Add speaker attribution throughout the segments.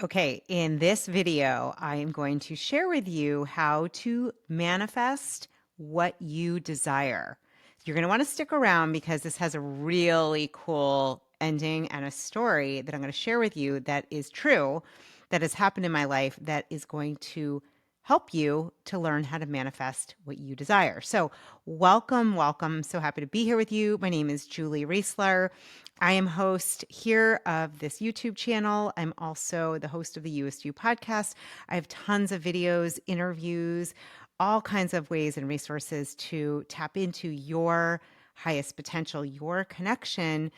Speaker 1: Okay, in this video, I am going to share with you how to manifest what you desire. You're going to want to stick around because this has a really cool ending and a story that I'm going to share with you that is true, that has happened in my life, that is going to help you to learn how to manifest what you desire. So, welcome, welcome. I'm so happy to be here with you. My name is Julie Reisler. I am host here of this YouTube channel. I'm also the host of the You-est podcast. I have tons of videos, interviews, all kinds of ways and resources to tap into your highest potential, your connection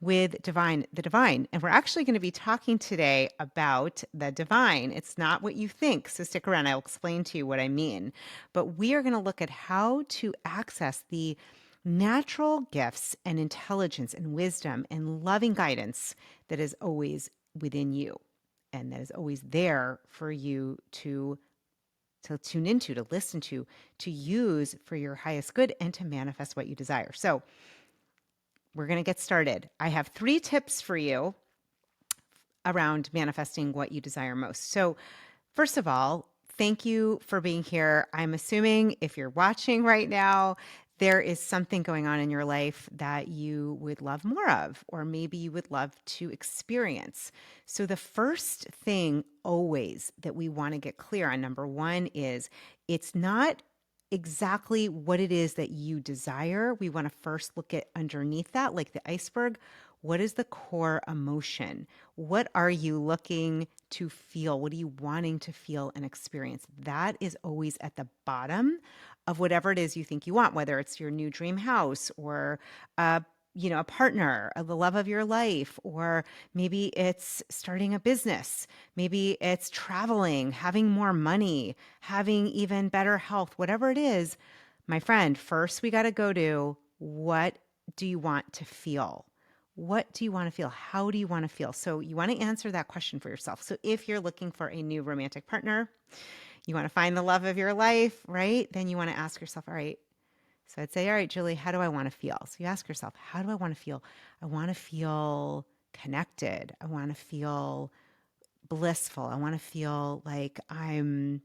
Speaker 1: with the divine. And we're actually going to be talking today about the divine. It's not what you think. So stick around. I'll explain to you what I mean. But we are going to look at how to access the natural gifts and intelligence and wisdom and loving guidance that is always within you and that is always there for you to tune into, to listen to use for your highest good and to manifest what you desire. So, we're going to get started. I have 3 tips for you around manifesting what you desire most. So, first of all, thank you for being here. I'm assuming if you're watching right now, there is something going on in your life that you would love more of, or maybe you would love to experience. So, the first thing always that we want to get clear on, number one, is it's not exactly what it is that you desire. We want to first look at underneath that, like the iceberg. What is the core emotion? What are you looking to feel? What are you wanting to feel and experience? That is always at the bottom of whatever it is you think you want, whether it's your new dream house or a partner, the love of your life, or maybe it's starting a business. Maybe it's traveling, having more money, having even better health, whatever it is. My friend, first we got to go to what do you want to feel? What do you want to feel? How do you want to feel? So you want to answer that question for yourself. So if you're looking for a new romantic partner, you want to find the love of your life, right? Then you want to ask yourself, all right. So I'd say, all right, Julie, how do I want to feel? So you ask yourself, how do I want to feel? I want to feel connected. I want to feel blissful. I want to feel like I'm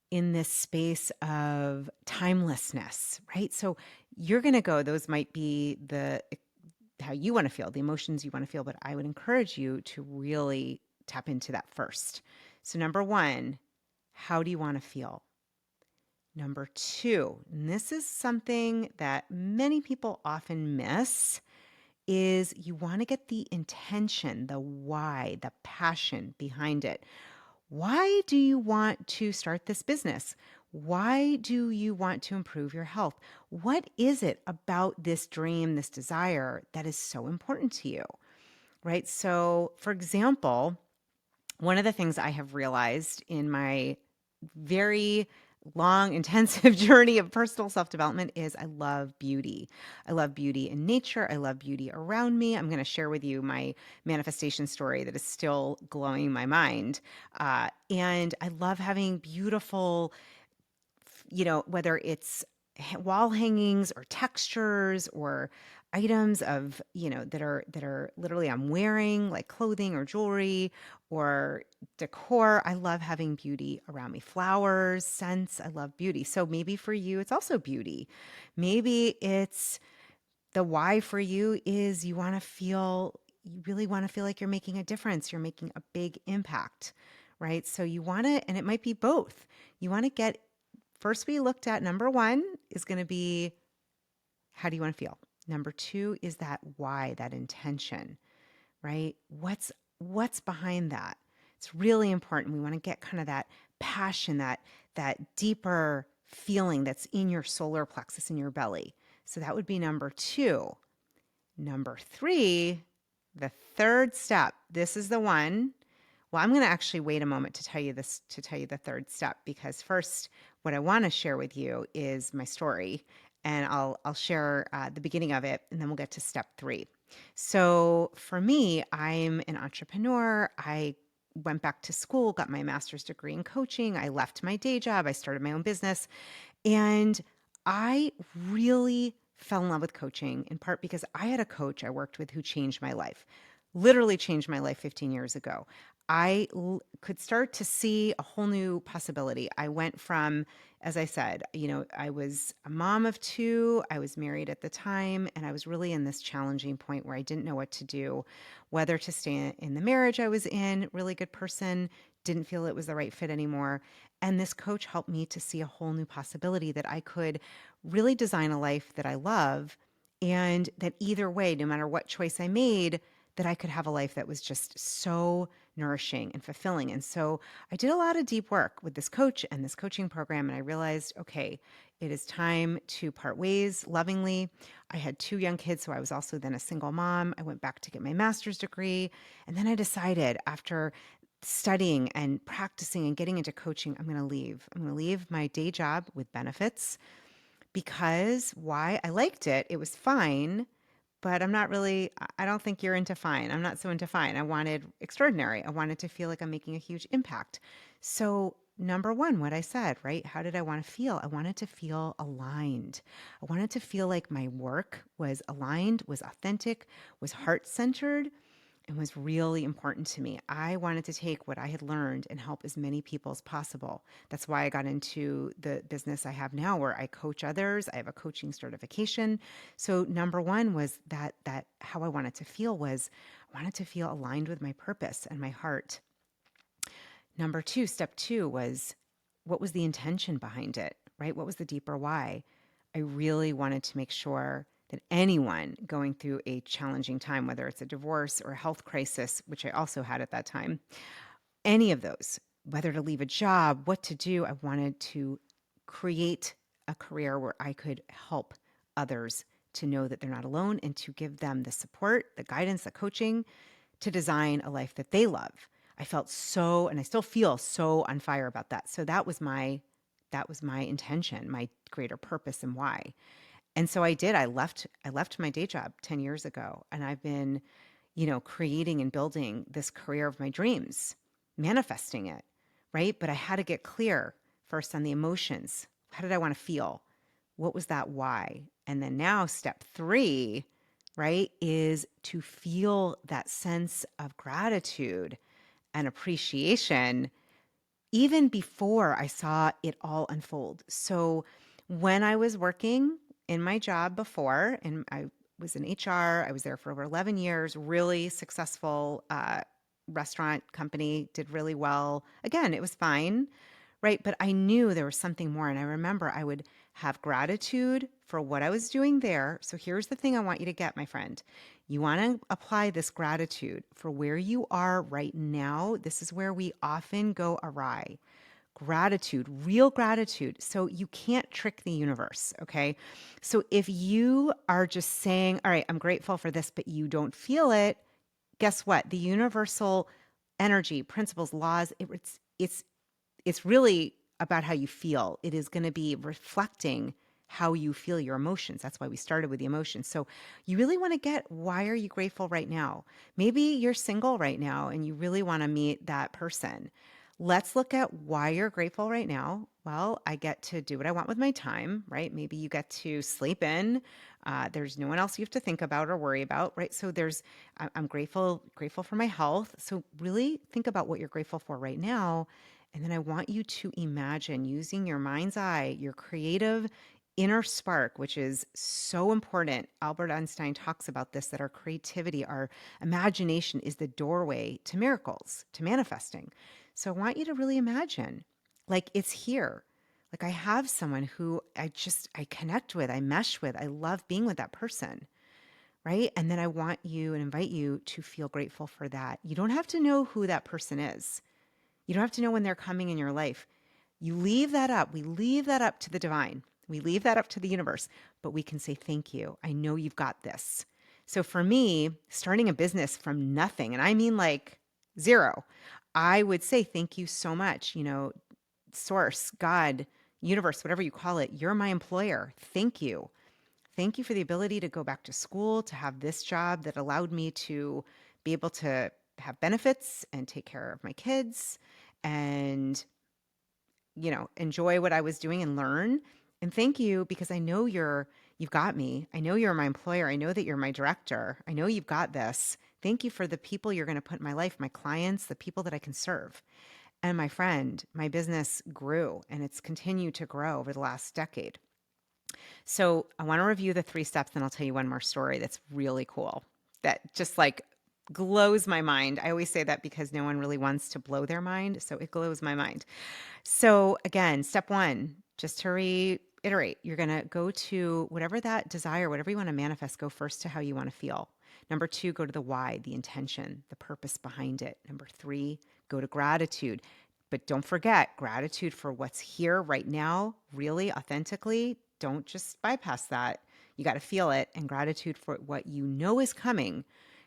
Speaker 1: in this space of timelessness, right? So you're going to go, those might be the how you want to feel, the emotions you want to feel, but I would encourage you to really tap into that first. So, number one, how do you want to feel? Number two, and this is something that many people often miss, is you want to get the intention, the why, the passion behind it. Why do you want to start this business? Why do you want to improve your health? What is it about this dream, this desire that is so important to you? Right? So, for example, one of the things I have realized in my very long, intensive journey of personal self development is I love beauty. I love beauty in nature. I love beauty around me. I'm going to share with you my manifestation story that is still glowing my mind. And I love having beautiful, whether it's wall hangings or textures or items of, that are literally I'm wearing, like clothing or jewelry or decor. I love having beauty around me. Flowers, scents, I love beauty. So maybe for you it's also beauty. Maybe it's the why for you is you really want to feel like you're making a difference, you're making a big impact, right? So you want to, and it might be both. You want to get First, we looked at number one is going to be how do you want to feel? Number two is that why, that intention, right? What's behind that? It's really important. We want to get kind of that passion, that deeper feeling that's in your solar plexus in your belly. So that would be number two. Number three, the third step. This is the one. Well, I'm going to actually wait a moment to tell you the third step, because first, what I want to share with you is my story, and I'll share the beginning of it, and then we'll get to step three. So for me, I'm an entrepreneur. I went back to school, got my master's degree in coaching. I left my day job. I started my own business, and I really fell in love with coaching in part because I had a coach I worked with who changed my life. literally changed my life 15 years ago. Could start to see a whole new possibility. I went from, as I said, I was a mom of two. I was married at the time, and I was really in this challenging point where I didn't know what to do, whether to stay in the marriage I was in, really good person, didn't feel it was the right fit anymore. And this coach helped me to see a whole new possibility that I could really design a life that I love, and that either way, no matter what choice I made, that I could have a life that was just so nourishing and fulfilling. And so I did a lot of deep work with this coach and this coaching program. And I realized, okay, it is time to part ways lovingly. I had two young kids, so I was also then a single mom. I went back to get my master's degree. And then I decided, after studying and practicing and getting into coaching, I'm going to leave. I'm going to leave my day job with benefits. Because why? I liked it. It was fine, but I'm not really, I don't think you're into fine. I'm not so into fine. I wanted extraordinary. I wanted to feel like I'm making a huge impact. So, number one, what I said, right? How did I want to feel? I wanted to feel aligned. I wanted to feel like my work was aligned, was authentic, was heart centered, and was really important to me. I wanted to take what I had learned and help as many people as possible. That's why I got into the business I have now, where I coach others. I have a coaching certification. So number one was that how I wanted to feel was, I wanted to feel aligned with my purpose and my heart. Number two, step two was, what was the intention behind it, right? What was the deeper why? I really wanted to make sure that anyone going through a challenging time, whether it's a divorce or a health crisis, which I also had at that time, any of those, whether to leave a job, what to do, I wanted to create a career where I could help others to know that they're not alone, and to give them the support, the guidance, the coaching to design a life that they love. I felt so, and I still feel so on fire about that. So that was my intention, my greater purpose and why. And so I did. I left my day job 10 years ago, and I've been, creating and building this career of my dreams, manifesting it, right? But I had to get clear first on the emotions. How did I want to feel? What was that why? And then now step three, right, is to feel that sense of gratitude and appreciation even before I saw it all unfold. So when I was working in my job before, and I was in HR, I was there for over 11 years, really successful restaurant company, did really well. Again, it was fine, right? But I knew there was something more. And I remember I would have gratitude for what I was doing there. So here's the thing I want you to get, my friend. You want to apply this gratitude for where you are right now. This is where we often go awry. Gratitude, real gratitude. So you can't trick the universe, okay? So if you are just saying, all right, I'm grateful for this, but you don't feel it, guess what? The universal energy, principles, laws, it's really about how you feel. It is going to be reflecting how you feel, your emotions. That's why we started with the emotions. So you really want to get, why are you grateful right now? Maybe you're single right now and you really want to meet that person. Let's look at why you're grateful right now. Well, I get to do what I want with my time, right? Maybe you get to sleep in. There's no one else you have to think about or worry about, right? So I'm grateful for my health. So really think about what you're grateful for right now. And then I want you to imagine, using your mind's eye, your creative inner spark, which is so important. Albert Einstein talks about this, that our creativity, our imagination is the doorway to miracles, to manifesting. So I want you to really imagine, like, it's here. Like, I have someone who I connect with, I mesh with, I love being with that person, right? And then I want you and invite you to feel grateful for that. You don't have to know who that person is. You don't have to know when they're coming in your life. You leave that up. We leave that up to the divine. We leave that up to the universe, but we can say, thank you. I know you've got this. So for me, starting a business from nothing, and I mean like zero, I would say, thank you so much. Source, God, universe, whatever you call it, you're my employer. Thank you. Thank you for the ability to go back to school, to have this job that allowed me to be able to have benefits and take care of my kids and, enjoy what I was doing and learn. And thank you, because I know You've got me. I know you're my employer. I know that you're my director. I know you've got this. Thank you for the people you're going to put in my life, my clients, the people that I can serve. And my friend, my business grew and it's continued to grow over the last decade. So I want to review the 3 steps, and I'll tell you one more story that's really cool that just like glows my mind. I always say that because no one really wants to blow their mind. So it glows my mind. So again, step one, just to reiterate, you're going to go to whatever that desire, whatever you want to manifest, go first to how you want to feel. Number two, go to the why, the intention, the purpose behind it. Number three, go to gratitude. But don't forget gratitude for what's here right now, really authentically. Don't just bypass that. You got to feel it. And gratitude for what you know is coming,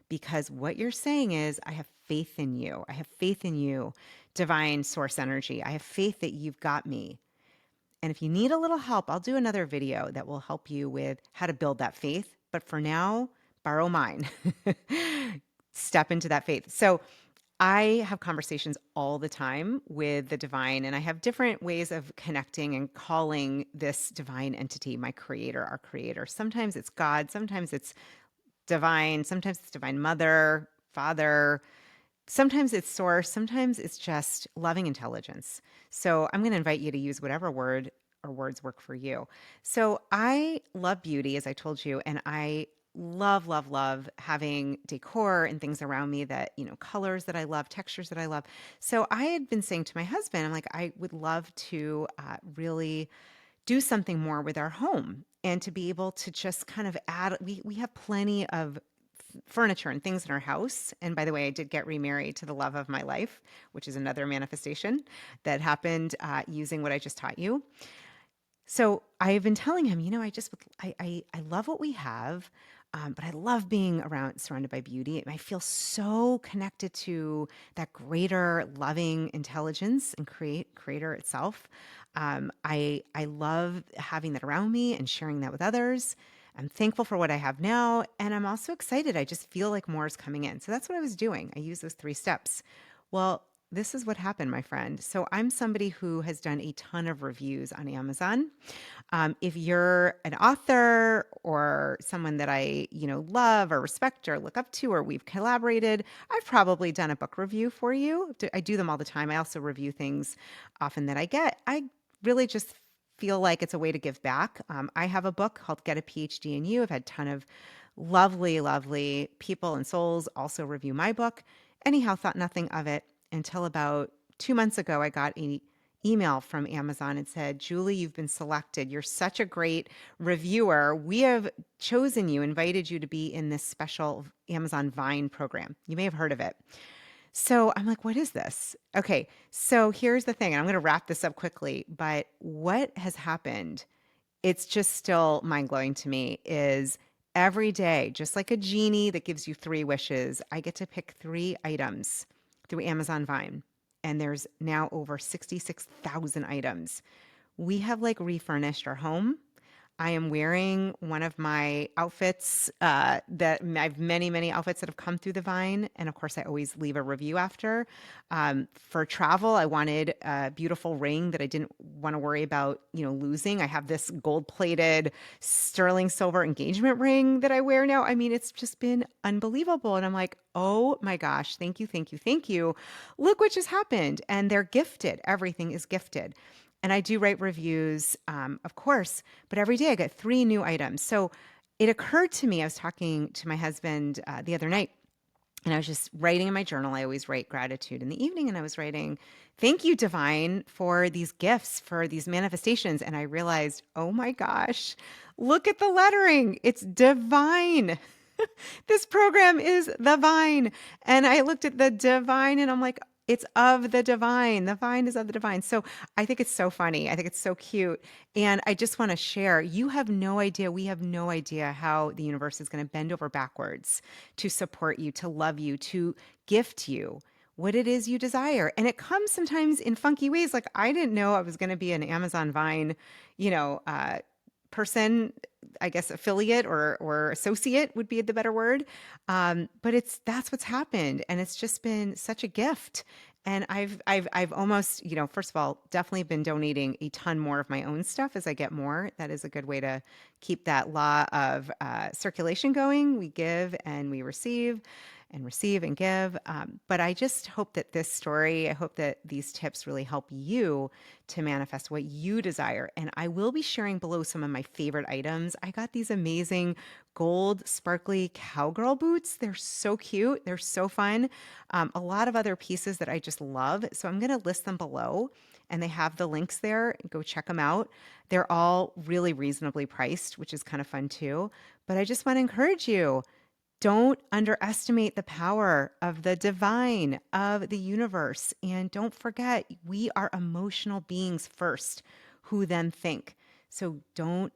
Speaker 1: because what you're saying is, I have faith in you. I have faith in you, divine source energy. I have faith that you've got me. And if you need a little help, I'll do another video that will help you with how to build that faith. But for now, borrow mine. Step into that faith. So I have conversations all the time with the divine, and I have different ways of connecting and calling this divine entity my creator, our creator. Sometimes it's God, sometimes it's divine, sometimes it's divine mother, father, sometimes it's source, sometimes it's just loving intelligence. So I'm going to invite you to use whatever word or words work for you. So I love beauty, as I told you, and I love, love, love having decor and things around me that, colors that I love, textures that I love. So I had been saying to my husband, I'm like, I would love to really do something more with our home and to be able to just kind of add, we have plenty of furniture and things in our house. And by the way, I did get remarried to the love of my life, which is another manifestation that happened using what I just taught you. So I've been telling him, I love what we have, but I love being around, surrounded by beauty. I feel so connected to that greater loving intelligence and creator itself. I love having that around me and sharing that with others. I'm thankful for what I have now, and I'm also excited. I just feel like more is coming in. So that's what I was doing. I used those 3 steps. Well, this is what happened, my friend. So I'm somebody who has done a ton of reviews on Amazon. If you're an author or someone that I, love or respect or look up to, or we've collaborated, I've probably done a book review for you. I do them all the time. I also review things often that I get. I really just feel like it's a way to give back. I have a book called Get a PhD in You. I've had a ton of lovely, lovely people and souls also review my book. Anyhow, thought nothing of it until about 2 months ago. I got an email from Amazon and said, Julie, you've been selected. You're such a great reviewer. We have chosen you, invited you to be in this special Amazon Vine program. You may have heard of it. So I'm like, what is this? Okay, so here's the thing, and I'm going to wrap this up quickly, but what has happened, it's just still mind-blowing to me, is every day, just like a genie that gives you 3 wishes, I get to pick 3 items through Amazon Vine. And there's now over 66,000 items. We have like refurnished our home. I am wearing one of my outfits that I have many, many outfits that have come through the Vine. And of course, I always leave a review after. For travel, I wanted a beautiful ring that I didn't want to worry about, losing. I have this gold-plated sterling silver engagement ring that I wear now. I mean, it's just been unbelievable. And I'm like, oh my gosh, thank you, thank you, thank you. Look what just happened. And they're gifted. Everything is gifted. And I do write reviews, of course, but every day I get 3 new items. So it occurred to me, I was talking to my husband the other night, and I was just writing in my journal. I always write gratitude in the evening, and I was writing, thank you, divine, for these gifts, for these manifestations. And I realized, oh my gosh, look at the lettering. It's divine. This program is the vine. And I looked at the divine and I'm like, it's of the divine. The vine is of the divine. So I think it's so funny. I think it's so cute. And I just want to share, you have no idea, we have no idea how the universe is going to bend over backwards to support you, to love you, to gift you what it is you desire. And it comes sometimes in funky ways. Like I didn't know I was going to be an Amazon Vine, person, I guess affiliate or associate would be the better word. But that's what's happened. And it's just been such a gift. And I've almost, first of all, definitely been donating a ton more of my own stuff as I get more. That is a good way to keep that law of circulation going. We give and we receive and give. But I just hope that this story, I hope that these tips really help you to manifest what you desire. And I will be sharing below some of my favorite items. I got these amazing gold sparkly cowgirl boots. They're so cute. They're so fun. A lot of other pieces that I just love. So I'm going to list them below and they have the links there. Go check them out. They're all really reasonably priced, which is kind of fun too. But I just want to encourage you, don't underestimate the power of the divine, of the universe. And don't forget, we are emotional beings first, who then think. So don't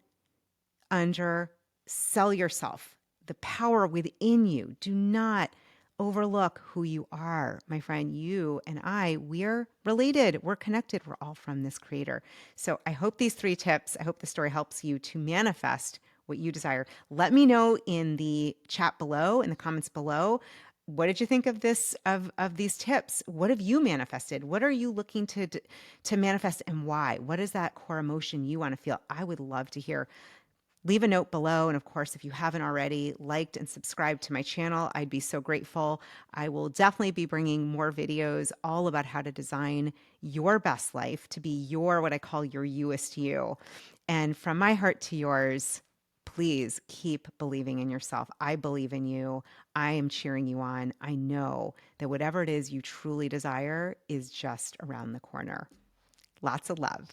Speaker 1: undersell yourself, the power within you. Do not overlook who you are, my friend. You and I, we're related, we're connected, we're all from this creator. So I hope these 3 tips, I hope the story helps you to manifest what you desire. Let me know in the chat below, in the comments below. What did you think of of these tips? What have you manifested? What are you looking to manifest and why? What is that core emotion you want to feel? I would love to hear. Leave a note below. And of course, if you haven't already liked and subscribed to my channel, I'd be so grateful. I will definitely be bringing more videos all about how to design your best life to be your, what I call your you-est you. And from my heart to yours, please keep believing in yourself. I believe in you. I am cheering you on. I know that whatever it is you truly desire is just around the corner. Lots of love.